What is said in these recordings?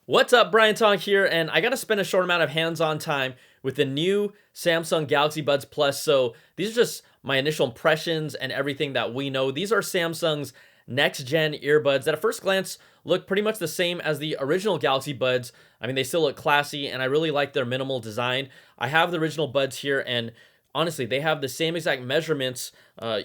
What's up, Brian Tong here, and I got to spend a short amount of hands-on time with the new Samsung Galaxy Buds Plus. So these are just my initial impressions and everything that we know. These are Samsung's next-gen earbuds that at first glance look pretty much the same as the original Galaxy Buds. I mean, they still look classy, and I really like their minimal design. I have the original Buds here, and honestly, they have the same exact measurements.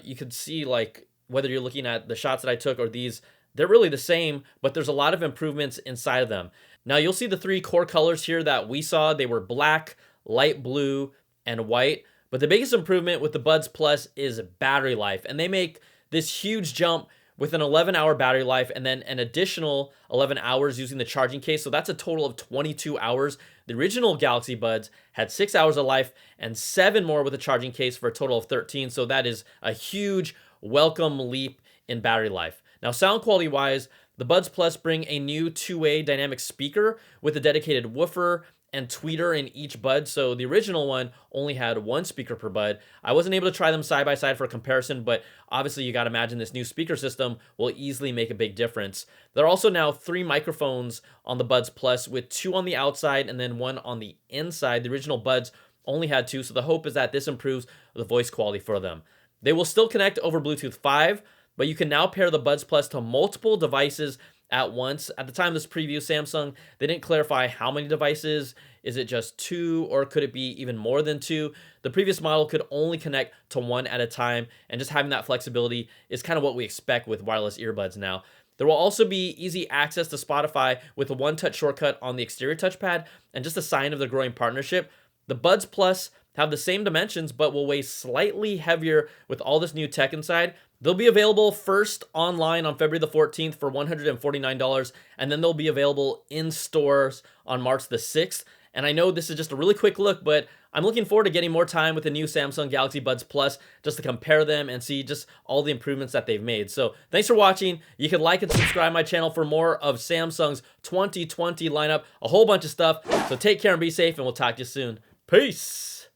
You could see, like, whether you're looking at the shots that I took or these, they're really the same, but there's a lot of improvements inside of them. Now you'll see the three core colors here that we saw. They were black, light blue, and white. But the biggest improvement with the Buds Plus is battery life. And they make this huge jump with an 11-hour battery life and then an additional 11 hours using the charging case. So that's a total of 22 hours. The original Galaxy Buds had 6 hours of life and 7 more with the charging case for a total of 13. So that is a huge welcome leap in battery life. Now, sound quality wise, the Buds Plus bring a new two-way dynamic speaker with a dedicated woofer and tweeter in each bud. So the original one only had one speaker per bud. I wasn't able to try them side by side for comparison, but obviously you got to imagine this new speaker system will easily make a big difference. There are also now 3 microphones on the Buds Plus with 2 on the outside and then 1 on the inside. The original Buds only had 2, so the hope is that this improves the voice quality for them. They will still connect over Bluetooth 5, but you can now pair the Buds Plus to multiple devices at once. At the time of this preview, Samsung, they didn't clarify how many devices. Is it just 2 or could it be even more than 2? The previous model could only connect to 1 at a time, and just having that flexibility is kind of what we expect with wireless earbuds now. There will also be easy access to Spotify with a one-touch shortcut on the exterior touchpad, and just a sign of the growing partnership. The Buds Plus have the same dimensions but will weigh slightly heavier with all this new tech inside. They'll be available first online on February the 14th for $149, and then they'll be available in stores on March the 6th. And I know this is just a really quick look, but I'm looking forward to getting more time with the new Samsung Galaxy Buds Plus just to compare them and see just all the improvements that they've made. So thanks for watching. You can like and subscribe my channel for more of Samsung's 2020 lineup, a whole bunch of stuff. So take care and be safe, and we'll talk to you soon. Peace.